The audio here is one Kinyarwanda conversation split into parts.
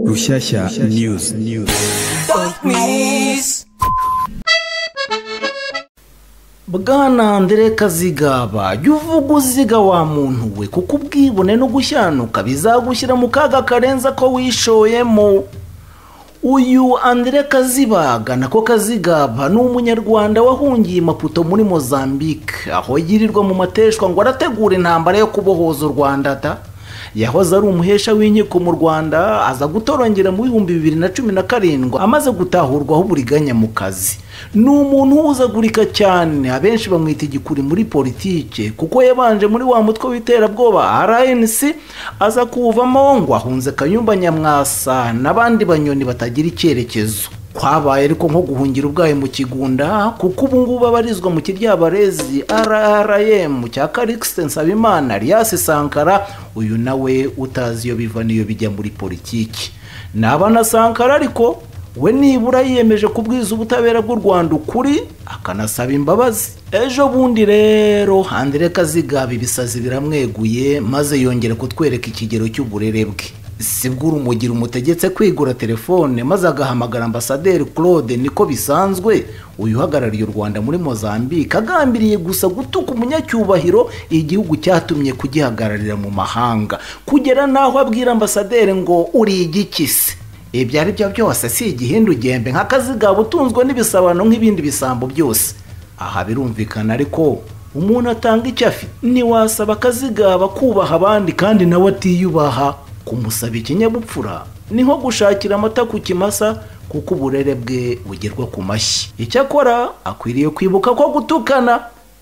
Rushyashya News. Bwana André Kazigaba, Jya Uvuga Uziga wa muntu we, kuko ubwibone no gushyanuka bizagushyira mu kaga Karenze ko wishoyemo. Uyu André Kazigaba ni umunyarwanda wahungiye Maputo muri Mozambique, aho yirirwa mu mateshwa ngo arategura intambara yo kubohoza u Rwanda. Yahoze ari umuhesha w'inkiko mu Rwanda, aza gutorongera mu 2017 amaze gutahurwaho uburiganya mu kazi. Ni umuntu uhuzagurika cyane, abenshi bamwita igikuri muri politike kuko yabanje muri wa mutwe w'iterabwoba RNC, aza kuvamo ngo ahunze Kayumba Nyamwasa n'abandi banyoni batagira icyerekezo. Kwabaye ariko nko guhungira ubwaye mu kigunda, kuko ubu ngubu abarizwa mu kiryabarezi RRM cya Karenze Nsabimana Alias Sankara, uyu nawe utazi iyo biva niyo bijya muri politiki. Nabana Sankara ariko we nibura yiyemeje kubwiza ubutabera bw'u Rwanda ukuri, akanasaba imbabazi. Ejo bundi rero André Kazigaba ibisazi biramweguye, maze yongera kutwereka ikigero cy'uburere bwe. Sibwo urumugira umutegetse kwigura telefone maze agahamagara ambasaderi Claude niko bisanzwe, uyu uhagarariye u Rwanda muri Mozambique, agambiriye gusa gutuka umunyacyubahiro igihugu cyatumye kugihagararira mu mahanga, kugera naho abwira ambasaderi ngo uri igikisi. Ibyo ari byo byose si igihindu gembe nka Kazigaba utunzwe n'ibisabano nk'ibindi bisambo byose. Aha birumvikana ariko umuntu atanga icyo afite. Ntiwasaba Kazigaba kubaha abandi kandi nawe atiyubaha. Kumusaba ikinyabupfura ni nko gushakira amata ku kimasa, kuko uburere bwe bugerwa ku mashyi. Icyakora akwiriye kwibuka ko gutukana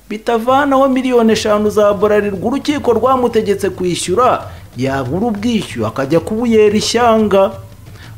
bitavanaho miliyoni 5 za burarirwa urukiko rwamutegetse kwishyura, yabura ubwishyu akajya kubuyera ishyanga.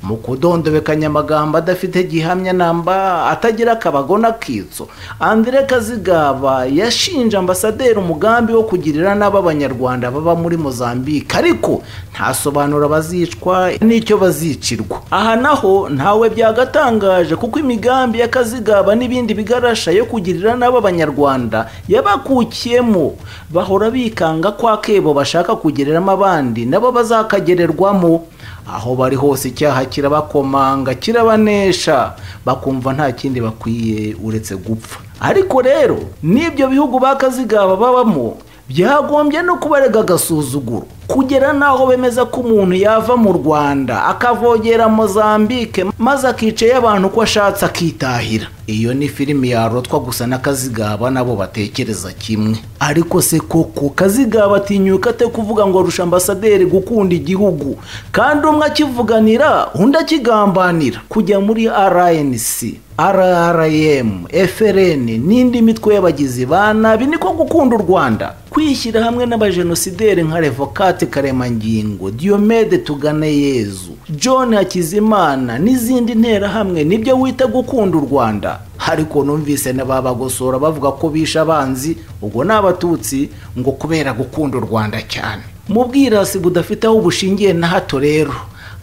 Mu kudondobekanya amagambo adafite gihamya namba, atagira akabago n'akitso, André Kazigaba yashinja ambasaderi umugambi wo kugirira n'abanyarwanda baba muri Mozambique, ariko ntasobanura bazicwa n'icyo bazicirwa. Aha naho ntawe byagatangaje, kuko imigambi ya Kazigaba n'ibindi bigarasha yo kugirira n'abanyarwanda yabakukiyemo. Bahora bikanga kwa kebo bashaka kugereramo abandi nabo bazakagererwamo. Aho bari hose icyaha kirabakomanga, kirabanesha, bakumva nta kindi bakwiye uretse gupfa. Ariko rero n'ibyo bihugu ba Kazigaba babamo byagombye no kubarega agasuzuguro, kugera naho bemeza ko umuntu yava mu Rwanda akavogera Mozambique maze akicaye abantu ko ashatse akitahira. Iyo ni filimi yarotwa gusa na Kazigaba nabo batekereza kimwe. Ariko se koko Kazigaba atinyuka ate kuvuga ngo arusha ambasaderi gukunda igihugu, kandi umwe akivuganira undi akigambanira? Kujya muri RNC, RRM, FRN n'indi mitwe y'abagizi ba nabi niko gukunda u Rwanda. Kwishyira hamwe n'abajenosideri nka Revocate Karemangingo, Diomede Tuganeyezu, John Hakizimana n'izindi ntera hamwe nibyo wita gukunda u Rwanda. Ariko numvise n'ababagosora bavuga ko bisha abanzi, ubwo n'abatutsi, ngo kubera gukunda u Rwanda cyane. Mu bwirasi budafite aho bushingiye na hato rero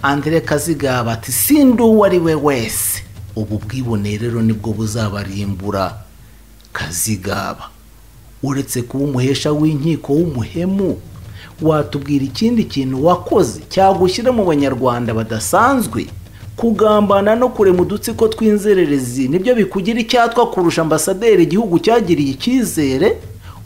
André Kazigaba ati sindu wari we wese. Ubu bwibone rero nibwo buzabarimbura. Kazigaba uretse kuba umuhesha w'inkiko w'umuhemu, watubwira ikindi kintu wakoze cyagushyira mu banyarwanda badasanzwe? Kugambana no kurema udutsiko tw'inzererezi nibyo bikugira icyatwa kurusha ambasaderi igihugu cyagiriye icyizere?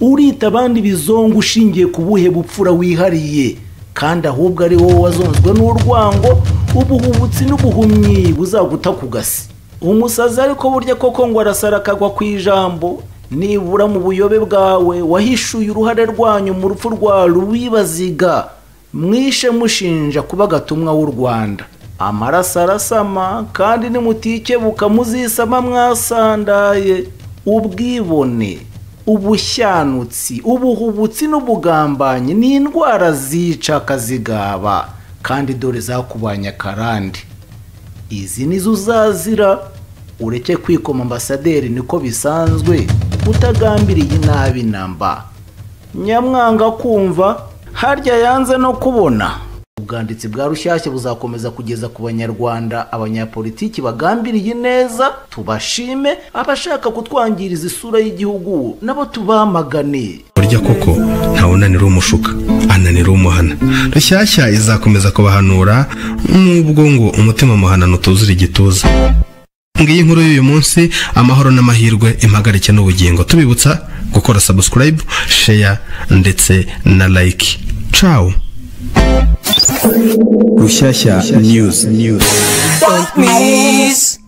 Urita abandi bizongo ushingiye ku buhe bupfura wihariye, kandi ahubwo ari wowe wazonzwe n'urwango, ubuhubutsi n'ubuhumyi buzaguta ku gasi. Umusazi ariko burya koko ngo arasara akagwa ku ijambo. Nibura mu buyobe bwawe wahishuye uruhare rwanyu mu rupfu rwa Ruwibaziga, mwishe mushinja kuba gatumwa w'u Rwanda. Amaraso arasama kandi nimutikebuka muzisama mwasandaye. Ubwibone, ubusyanutsi, ubuhubutsi n'ubugambanyi ni indwara zica Kazigaba, kandi dore zakubanya karande. Izi nizo uzazira. Ureke kwikoma ambasaderi niko bisanzwe, utagambiriye inabi namba. Nyamwanga kumva harya yanze no kubona. ubwanditsi bwa Rushyashya buzakomeza kugeza ku banyarwanda abanyapolitiki bagambiriye neza, tubashime, abashaka kutwangiriza isura y'igihugu nabo tubamagane. Burya koko ntawunanira umushuka ananira umuhana. Rushyashya izakomeza kubahanura nubwo ngo umutima muhanano utuzura igituza. Ngiyi inkuru y'uyu munsi, amahoro n'amahirwe, impagarike n'ubugingo. Tubibutsa gukora subscribe, share ndetse na like. Ciao. Rushyashya News. Don't miss.